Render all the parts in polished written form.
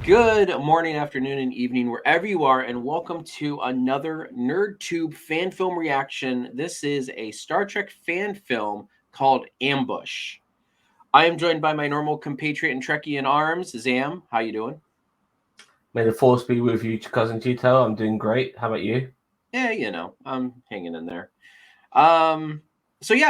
Good morning, afternoon, and evening, wherever you are, and welcome to another NerdTube fan film reaction. This is a Star Trek fan film called Ambush. I am joined by my normal compatriot and Trekkie in arms, Zam. How you doing? May the force be with you, cousin Cheeto. I'm doing great. How about you? Yeah, I'm hanging in there. So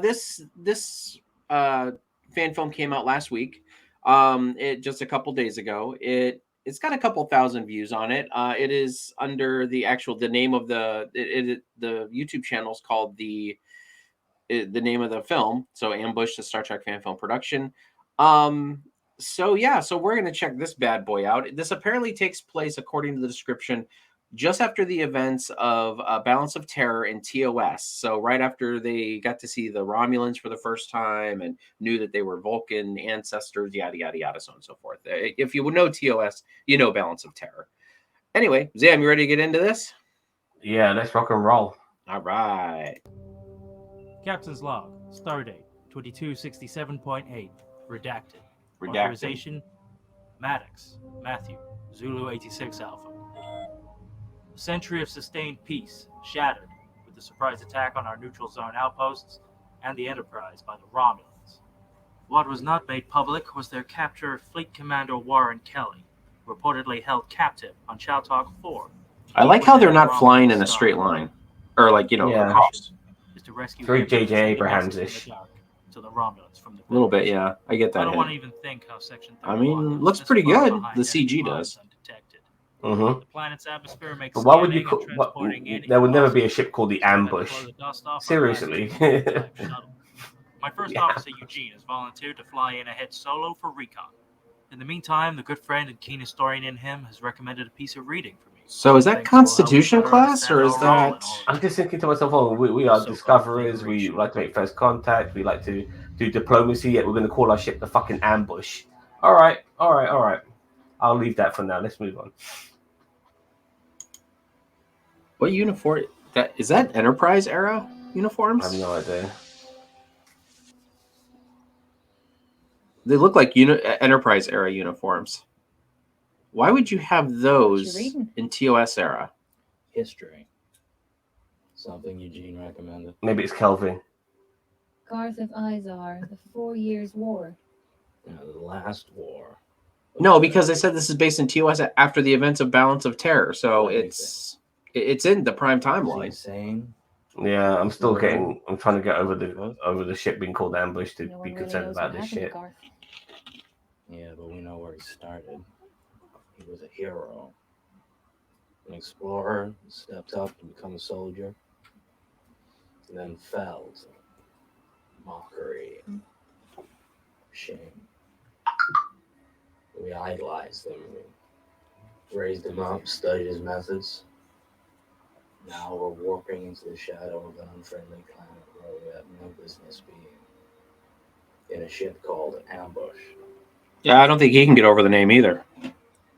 this fan film came out last week. It just a couple days ago. It's got a couple thousand views on it. It is under the name of the YouTube channel is called the name of the film. So Ambush, the Star Trek fan film production. So we're gonna check this bad boy out. This apparently takes place, according to the description, just after the events of Balance of Terror and TOS. So right after they got to see the Romulans for the first time and knew that they were Vulcan ancestors, yada yada yada, so on and so forth. If you would know TOS, you know Balance of Terror. Anyway, Zam, you ready to get into this? Yeah, let's rock and roll. All right. Captain's log, stardate 2267.8, redacted. Redacted. Authorization, Maddox, Matthew, Zulu 86 Alpha. A century of sustained peace shattered with the surprise attack on our neutral zone outposts and the Enterprise by the Romulans. What was not made public was their capture of Fleet Commander Warren Kelly, reportedly held captive on Chowtok 4. I like how they're not flying in a straight line, or across. To rescue Very J.J. Abrams-ish. To the Romulans from the A little bit, yeah. I get that. I don't want to even think how Section 31 I mean, looks pretty good. The CG does. The planet's atmosphere makes But why would you? There would never be a ship called the Ambush. Seriously. My first officer Eugene has volunteered to fly in ahead solo for recon. In the meantime, the good friend and keen historian in him has recommended a piece of reading for me. So is that Constitution class, or is that... I'm just thinking to myself, oh, we are discoverers, we like to make first contact, we like to do diplomacy, yet we're going to call our ship the fucking Ambush. All right. I'll leave that for now. Let's move on. What uniform? Is that Enterprise era uniforms? I have no idea. They look like Enterprise era uniforms. Why would you have those in TOS era? History. Something Eugene recommended. Maybe it's Kelvin. Garth of Izar, the 4 Years' War. The last war. No, because they said this is based in TOS after the events of Balance of Terror, so it's in the prime timeline. Insane. Yeah, I'm trying to get over the ship being called Ambush to be concerned about this shit. Yeah, but we know where he started. He was a hero, an explorer, stepped up to become a soldier, then fell to mockery and shame. We idolized him, we raised him up, studied his methods. Now we're warping into the shadow of an unfriendly planet where we have no business being, in a ship called Ambush. Yeah, I don't think he can get over the name either.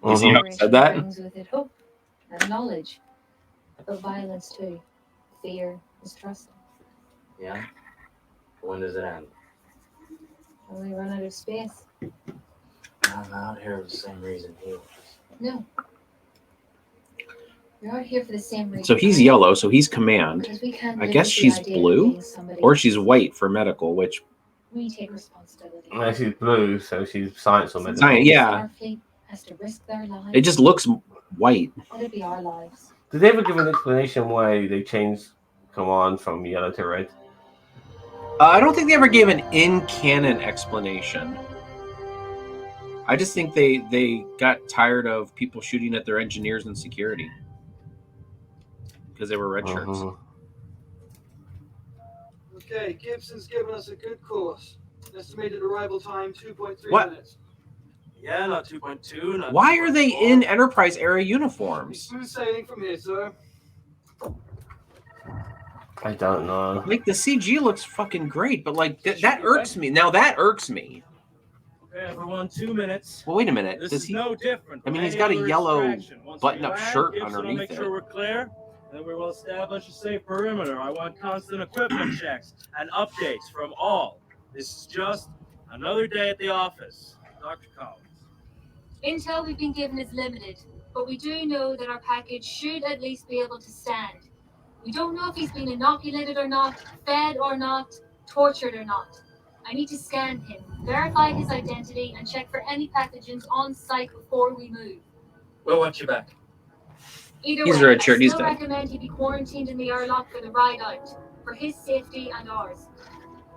You see how he said that? Brings with it hope and knowledge, but violence too. Fear, mistrust. Yeah? When does it end? When we run out of space. I'm out here for the same reason he was. No. We're out here for the same reason. So he's yellow, so he's command. I guess she's blue, or she's white for medical, which... We take responsibility. No, she's blue, so she's science or medical. Science, yeah. Starfleet has to risk their lives. It just looks white. Let it be our lives. Did they ever give an explanation why they changed command from yellow to red? I don't think they ever gave an in-canon explanation. I just think they got tired of people shooting at their engineers and security because they were red shirts. Okay, Gibson's given us a good course. Estimated arrival time 2.3 minutes. Yeah, not 2.2. Why are they in Enterprise era uniforms? Smooth sailing from here, sir. I don't know. Like, the CG looks fucking great, but like that irks me. Now that irks me. Okay, everyone, 2 minutes. Well, wait a minute. This Does is he? no different. I mean, he's from got a any other yellow extraction. Once button-up we land, shirt Gibson will underneath make it. sure we're clear, and we will establish a safe perimeter. I want constant equipment checks and updates from all. This is just another day at the office. Dr. Collins. Intel we've been given is limited, but we do know that our package should at least be able to stand. We don't know if he's been inoculated or not, fed or not, tortured or not. I need to scan him, verify his identity, and check for any pathogens on site before we move. We'll watch you back. Either He's way, red shirt, I he's still dead. recommend he be quarantined in the airlock for the ride out, for his safety and ours.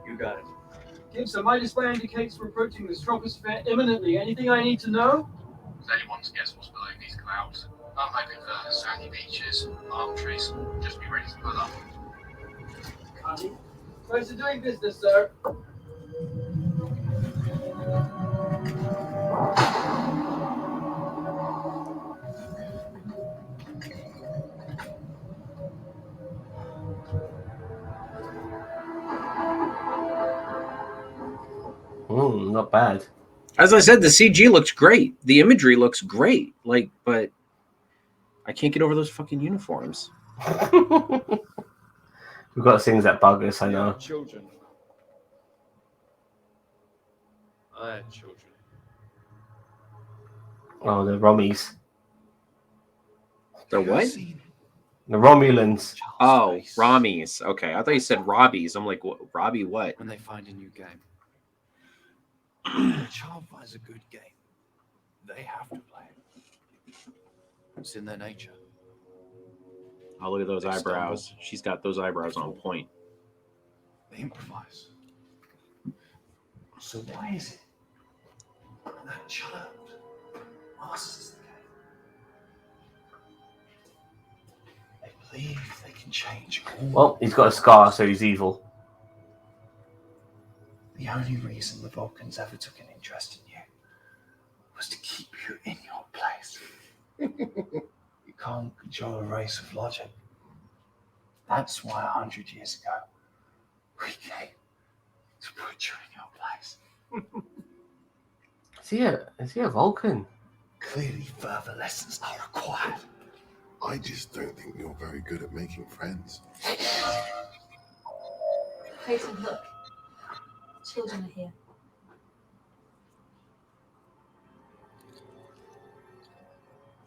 You got it. Gibbs, my display indicates we're approaching the troposphere imminently. Anything I need to know? Does anyone guess what's below these clouds? I'm hoping for sandy beaches, palm trees. Just be ready to pull up. Cunny. Place of doing business, sir. Not bad. As I said, the CG looks great. The imagery looks great. Like, but I can't get over those fucking uniforms. We've got things that bug us, I know. Children. I had children. Oh, the Rommies. The what? The Romulans. Oh, Rommies. Okay, I thought you said Robbies. I'm like, what? Robbie what? When they find a new game. When a child finds a good game, they have to play it. It's in their nature. Oh, look at those They eyebrows. stumble. She's got those eyebrows on point. They improvise. So why is it that child masters the game? They believe they can change all. Well, he's got a scar, so he's evil. The only reason the Vulcans ever took an interest in you was to keep you in your place. You can't control a race with logic. That's why 100 years ago, we came to put you in your place. Is he a Vulcan? Clearly, further lessons are required. I just don't think you're very good at making friends. Clayton, look. Children are here.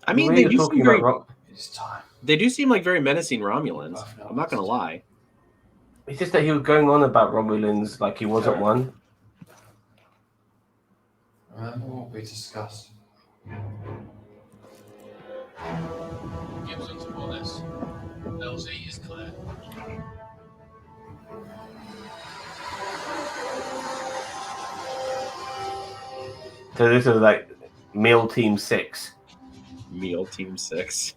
I mean, We they were do talking seem very, about It's time. they do seem like very menacing Romulans. I'm not gonna lie. It's just that he was going on about Romulans like he wasn't one. Remember what we discussed? Gibson's for this. LZ is clear. So this is like Meal Team 6. Meal Team 6.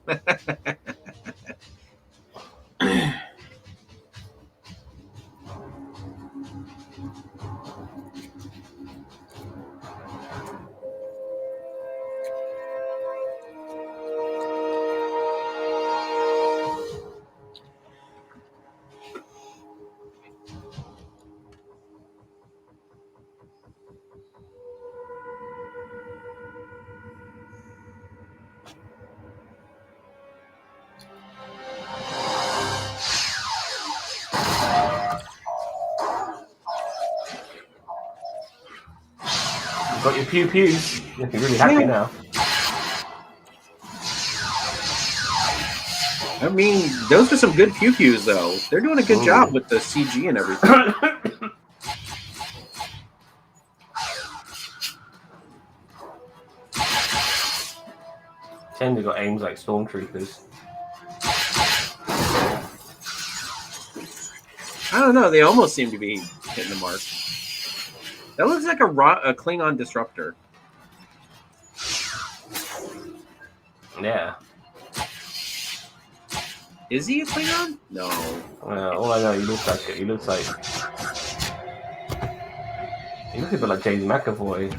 You've got your pew pews. You're really happy now. I mean, those are some good pew pews, though. They're doing a good job with the CG and everything. Tend to got aims like stormtroopers. I don't know. They almost seem to be hitting the mark. That looks like a Klingon disruptor. Yeah. Is he a Klingon? No. All I know, he looks like it. He looks like. He looks a bit like James McAvoy.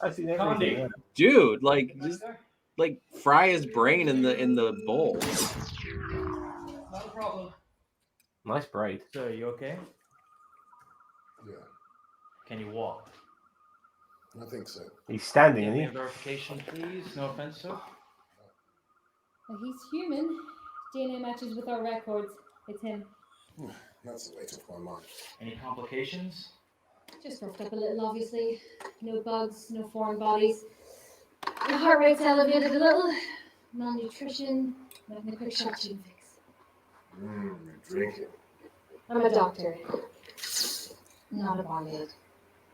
I've seen everything. Dude, like just like fry his brain in the bowl. Not a problem. Nice braid. So, you okay? Yeah. Can you walk? I think so. He's standing, Give isn't me he? a verification, please. No offense, sir. Well, he's human. DNA matches with our records. It's him. That's the weight off my mind. Any complications? Just roughed up a little, obviously. No bugs, no foreign bodies. The heart rate's elevated a little. Malnutrition, nothing a quick shot shouldn't fix. You're drinking. I'm a doctor. Not a barmaid.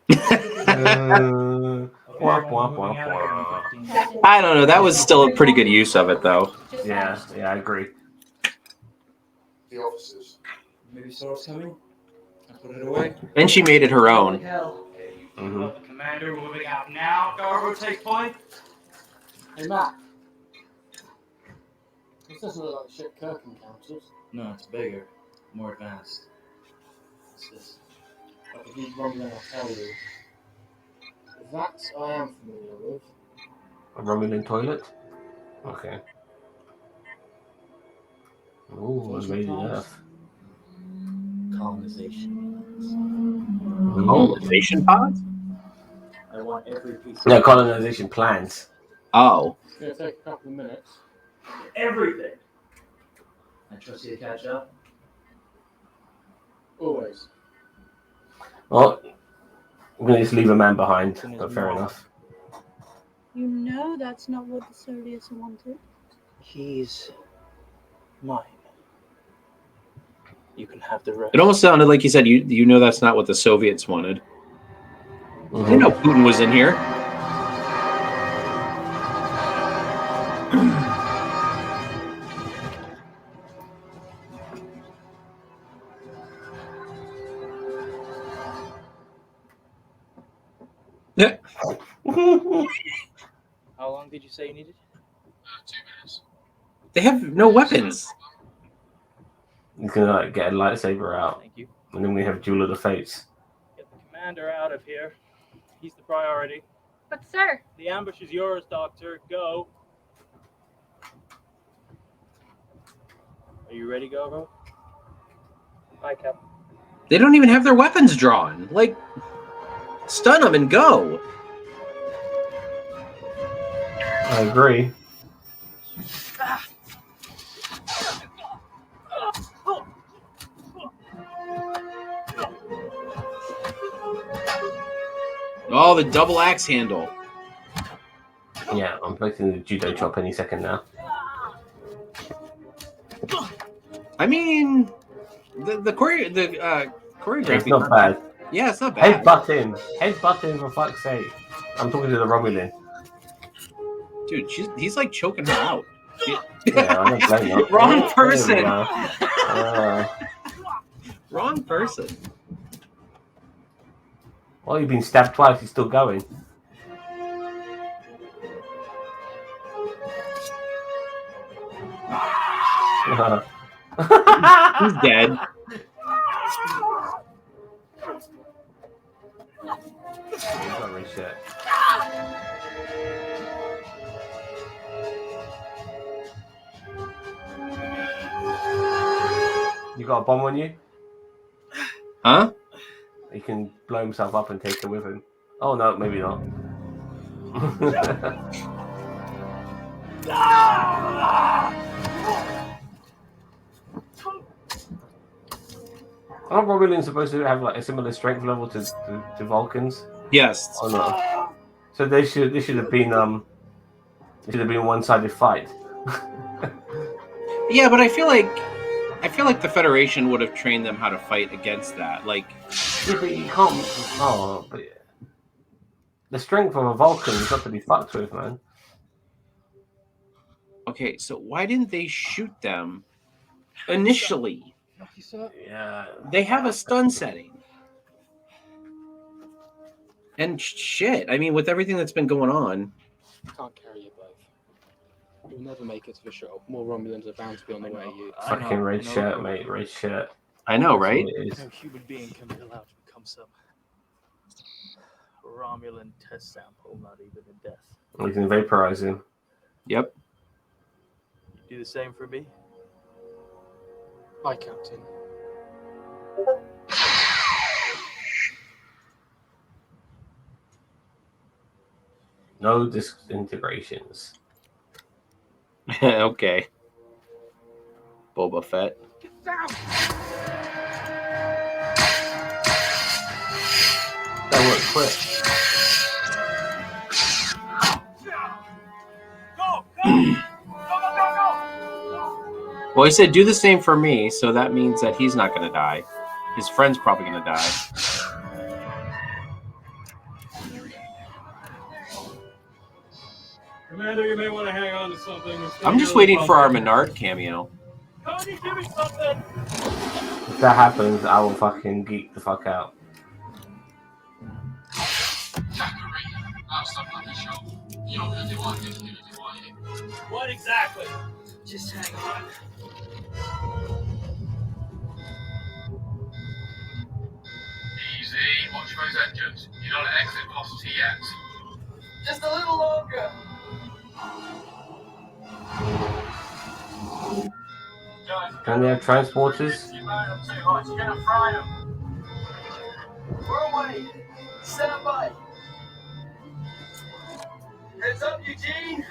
Womp, womp, womp, womp. I don't know. That was still a pretty good use of it, though. Yeah, I agree. The officers. Maybe saw us coming. I put it away. And she made it her own. Mm-hmm. Commander, moving out now. Garbo, take point. Hey, Matt. This doesn't look like the ship Kirk encountered. No, it's bigger, more advanced. What's this? But if he's wrong, then I'll tell you. That I am familiar with. A Romulan toilet? Okay. Ooh, invaded Earth. Colonization. Colonization pods? I want every piece of No, colonization plans. Oh. It's going to take a couple of minutes. Everything. I trust you to catch up. Always. Well, I'm going to just leave a man behind, but fair enough. You know that's not what the Soviets wanted. He's mine. You can have the rest. It almost sounded like he said, you know that's not what the Soviets wanted. Mm-hmm. You know Putin was in here. Yeah. How long did you say you needed? 2 minutes. They have no weapons. He's going to like, get a lightsaber out, Thank you. and then we have Duel of the Fates. Get the commander out of here. He's the priority. But sir, The ambush is yours, Doctor. Go. Are you ready, Garbo? Hi, Captain. They don't even have their weapons drawn. Like, stun them and go. I agree. Oh, the double axe handle. Yeah, I'm expecting the judo chop any second now. I mean, the choreography. It's not bad. Yeah, it's not bad. Headbutt him. Headbutt him, for fuck's sake. I'm talking to the Romulan. Dude, he's like choking her out. Yeah, I don't blame you. Wrong person. Wrong person. Well, you've been stabbed twice. He's still going. He's dead. He's not really shit. You got a bomb on you? Huh? He can blow himself up and take it with him. Oh no, maybe not. Aren't Romulans supposed to have like a similar strength level to Vulcans? Yes. Oh no. So this should have been a one-sided fight. Yeah, but I feel like the Federation would have trained them how to fight against that. Like, Yeah, but you can't. Oh, but the strength of a Vulcan is not to be fucked with, man. okay, so why didn't they shoot them initially? Yeah. They have a stun setting. And shit, I mean, with everything that's been going on. Can't carry you both. You'll never make it to the show. More Romulans are bound to be on the way. You. Fucking red shirt, mate. Red shirt. I know, right? That's No human being can be allowed to become some Romulan test sample, not even in death. We can vaporize him. Yep. You do the same for me? Hi, Captain. No disintegrations. Okay. Boba Fett. That worked quick. Well, he said do the same for me, so that means that he's not going to die. His friend's probably going to die. Commander, you may want to hang on to something. I'm just waiting for our Menard cameo. Cody, give me something. If that happens, I will fucking geek the fuck out. Jackery, that's the bloody show. You're not going to do what I think you're going to do, are you? What exactly? Just hang on. Easy, watch those engines. You're not at exit velocity yet. Just a little longer. Can they have transporters? You burn them too hot, you're gonna fry them. We're away. Stand by. Heads up, Eugene.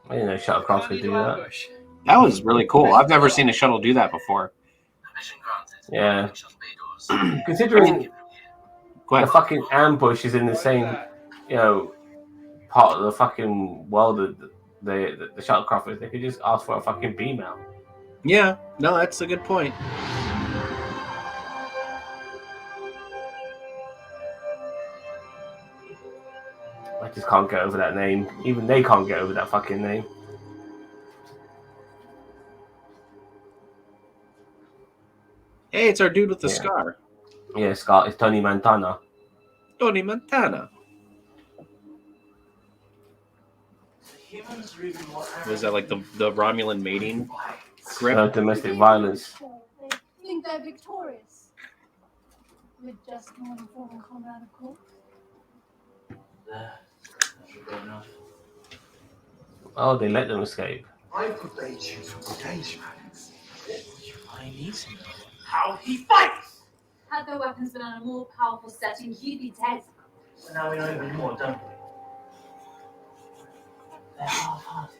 I didn't know shuttlecraft could do that. That was really cool. I've never seen a shuttle do that before. Yeah. Considering the fucking ambush is in the same, part of the fucking world that the shuttlecraft is, they could just ask for a fucking beam out. Yeah, no, that's a good point. I just can't get over that name. Even they can't get over that fucking name. Hey, it's our dude with the scar. Yeah, Scar. It's Tony Montana. Tony Montana. Was that like the Romulan mating grip? Domestic violence. They think they're victorious. With just one form of combat, of course. That should be enough. Oh, they let them escape. I forbade you from engage, Maddox. I need to know How he fights! Had their weapons been on a more powerful setting, you'd be dead. So now we know even more, don't we? They're half-hearted.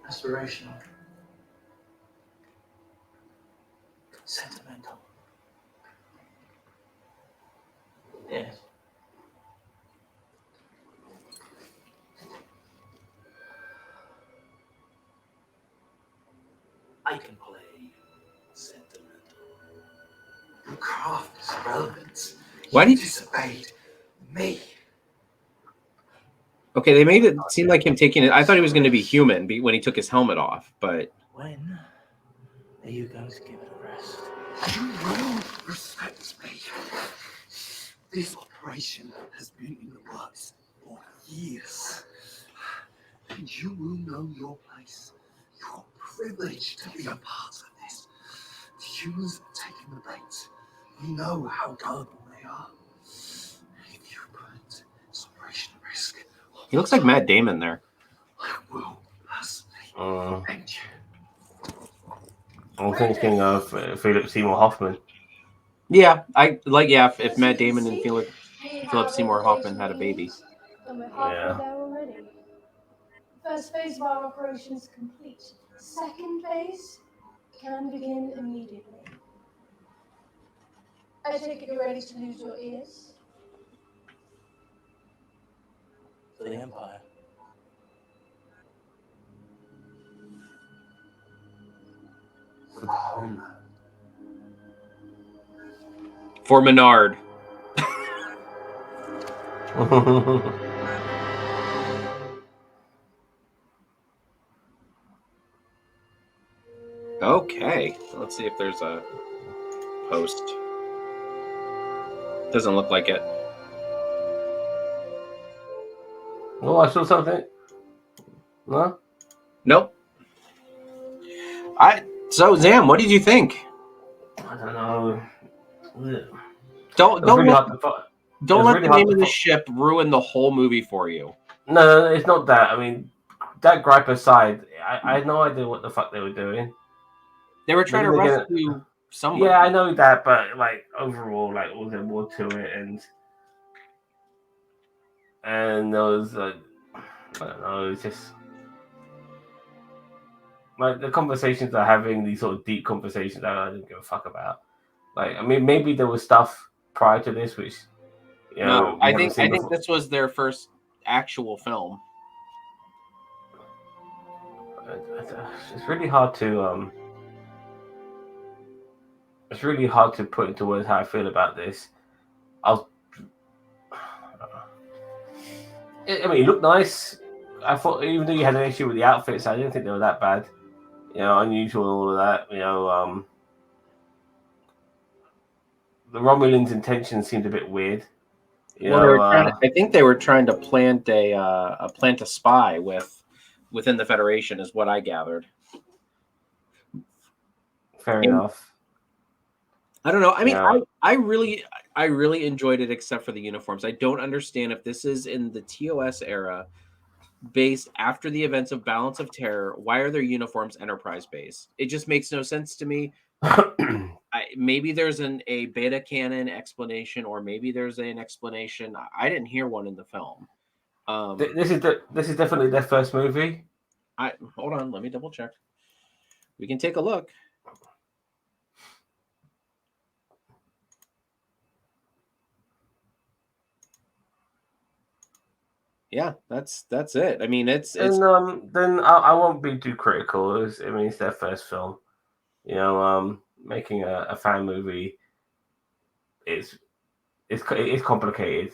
Aspirational. Sentimental. Yes. I can play sentimental. Your craft is relevant. Why You did- disobeyed me. Okay, they made it seem like him taking it. I thought he was going to be human when he took his helmet off, but When are you going to give it a rest? You will respect me. This operation has been in the works for years. And you will know your place. You're privileged to be a part of this. The humans have taken the bait. We know how gullible they are. If you put this operation at risk, he looks like Matt Damon there. I will personally end you. I'm thinking of Philip Seymour Hoffman. Yeah, if Matt Damon and Philip Seymour Hoffman had a baby. And we're halfway Yeah. there already. First phase of our operation is complete. Second phase can begin immediately. I take it you're ready to lose your ears? For the Empire. For the homeland. For Menard. Okay, let's see if there's a post. Doesn't look like it. Oh, I saw something. No? Nope. So Zam, what did you think? I don't know. Don't Really let really the name of the ship ruin the whole movie for you. No, it's not that. I mean, that gripe aside, I had no idea what the fuck they were doing. They were trying to Then again, rescue somebody. yeah, I know that, but like overall, like was there more to it? And there was I don't know, it was just like the conversations they're having, these sort of deep conversations that I didn't give a fuck about. Like, I mean, maybe there was stuff prior to this which No, we I haven't think seen before. this was their first actual film. It's really hard to it's really hard to put into words how I feel about this. I mean, it looked nice. I thought, even though you had an issue with the outfits, I didn't think they were that bad. Unusual and all of that. The Romulans' intentions seemed a bit weird. I think they were trying to plant a spy within the Federation, is what I gathered. Fair enough. I don't know. I mean, I really enjoyed it, except for the uniforms. I don't understand if this is in the TOS era, based after the events of Balance of Terror. Why are their uniforms Enterprise based? It just makes no sense to me. Maybe there's a beta canon explanation, or maybe there's an explanation. I didn't hear one in the film. This is definitely their first movie. Hold on, let me double check. We can take a look. Yeah, that's it. I mean, it's then I won't be too critical. It's their first film. Making a fan movie it's complicated.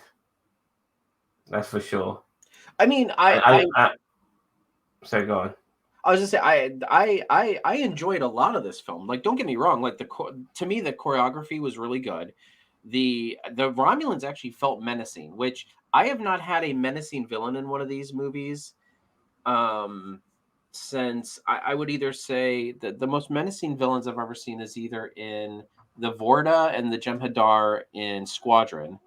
That's for sure. I mean, so go on. I was just say I enjoyed a lot of this film. Like, don't get me wrong. Like to me, the choreography was really good. The Romulans actually felt menacing, which I have not had a menacing villain in one of these movies. Since I would either say that the most menacing villains I've ever seen is either in the Vorta and the Jem'Hadar in Squadron,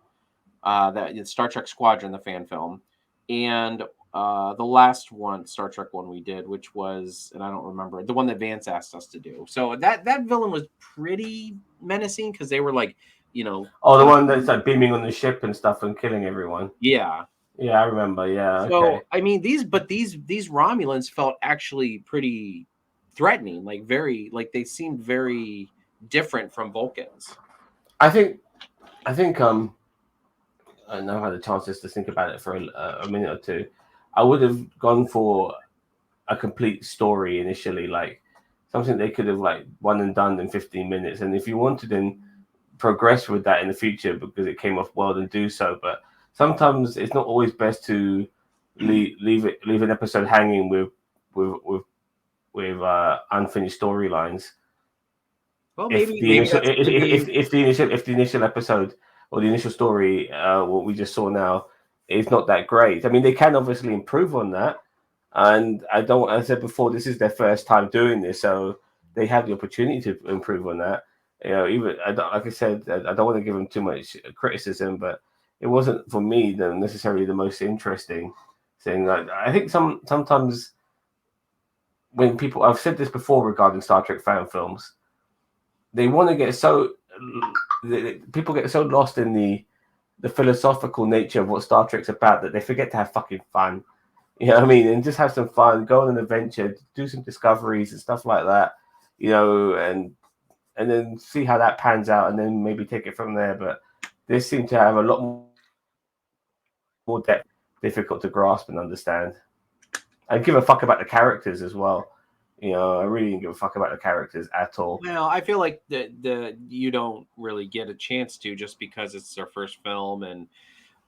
that Star Trek Squadron, the fan film, and the last one, Star Trek one we did, which was, and I don't remember, the one that Vance asked us to do. So that villain was pretty menacing because they were like, the one that's like beaming on the ship and stuff and killing everyone. Yeah. Yeah, I remember. Yeah. So okay. I mean, these Romulans felt actually pretty threatening, like they seemed very different from Vulcans. I think I now had a chance just to think about it for a minute or two. I would have gone for a complete story initially, like something they could have like one and done in 15 minutes. And if you want to then progress with that in the future because it came off well, then do so. But sometimes it's not always best to leave an episode hanging with unfinished storylines. Well, maybe if the initial episode or the initial story, what we just saw now, is not that great. I mean, they can obviously improve on that, and as I said before, this is their first time doing this, so they have the opportunity to improve on that. Even like I said, I don't want to give them too much criticism, but it wasn't for me necessarily the most interesting thing. I think sometimes when people, I've said this before regarding Star Trek fan films, they want to get people get so lost in the philosophical nature of what Star Trek's about that they forget to have fucking fun. You know what I mean? And just have some fun, go on an adventure, do some discoveries and stuff like that. And then see how that pans out, and then maybe take it from there. But this seemed to have a lot more depth, difficult to grasp and understand. I give a fuck about the characters as well. I really didn't give a fuck about the characters at all. Well, I feel like you don't really get a chance to, just because it's their first film, and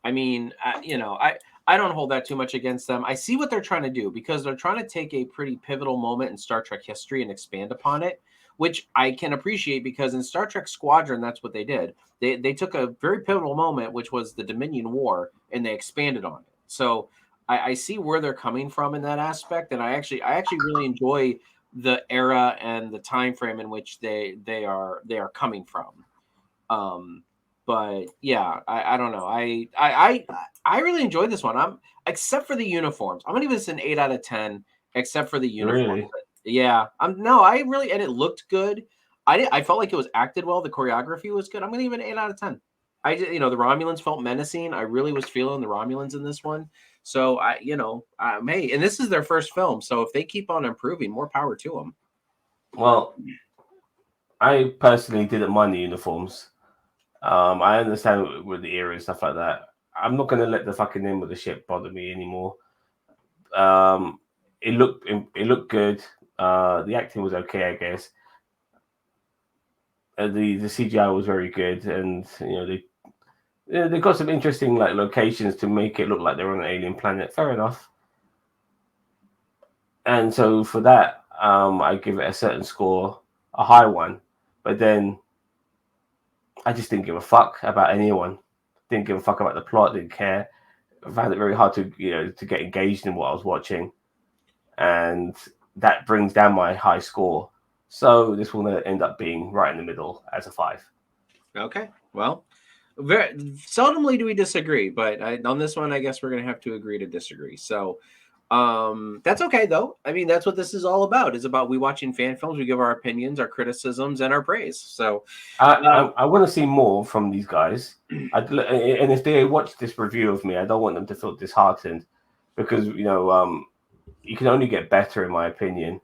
I mean, I don't hold that too much against them. I see what they're trying to do, because they're trying to take a pretty pivotal moment in Star Trek history and expand upon it, which I can appreciate, because in Star Trek Squadron, that's what they did. They took a very pivotal moment, which was the Dominion War, and they expanded on it. So I see where they're coming from in that aspect, and I actually really enjoy the era and the time frame in which they are coming from. But yeah, I don't know. I really enjoyed this one. I'm except for the uniforms. I'm gonna give this an 8 out of 10, except for the uniforms. Really? Yeah, I really and it looked good. I felt like it was acted well. The choreography was good. I'm gonna give it an 8 out of 10. The Romulans felt menacing. I really was feeling the Romulans in this one. So hey, and this is their first film. So if they keep on improving, more power to them. Well, I personally didn't mind the uniforms. I understand with the era and stuff like that. I'm not gonna let the fucking name of the ship bother me anymore. Um, it looked good. The acting was okay, I guess. The CGI was very good, and they got some interesting like locations to make it look like they're on an alien planet. Fair enough. And so for that, I give it a certain score, a high one. But then I just didn't give a fuck about anyone. Didn't give a fuck about the plot. Didn't care. I found it very hard to get engaged in what I was watching, and that brings down my high score. So this will end up being right in the middle as a 5. Okay. Well, very seldomly do we disagree, but on this one, I guess we're gonna have to agree to disagree. So, that's okay though. I mean, that's what this is all about. It's about we watching fan films. We give our opinions, our criticisms, and our praise. So, I want to see more from these guys. And if they watch this review of me, I don't want them to feel disheartened because you can only get better in my opinion.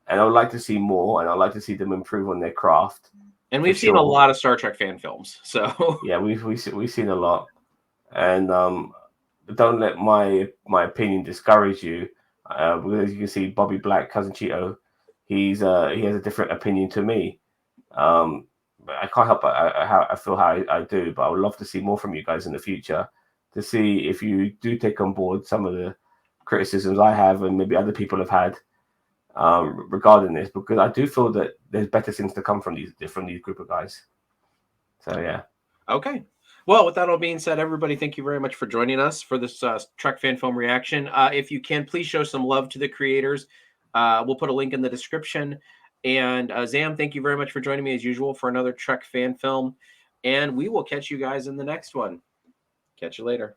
And I would like to see more, and I'd like to see them improve on their craft. And we've seen a lot of Star Trek fan films, so yeah, we've seen a lot, and don't let my opinion discourage you. Because you can see Bobby Black, Cousin Cheeto, he has a different opinion to me. But I can't help how I feel how I do. But I would love to see more from you guys in the future to see if you do take on board some of the criticisms I have and maybe other people have had. Regarding this, because I do feel that there's better things to come from these group of guys. So yeah. Okay. Well, with that all being said, everybody, thank you very much for joining us for this Trek fan film reaction. If you can, please show some love to the creators. We'll put a link in the description. And Zam, thank you very much for joining me as usual for another Trek fan film. And we will catch you guys in the next one. Catch you later.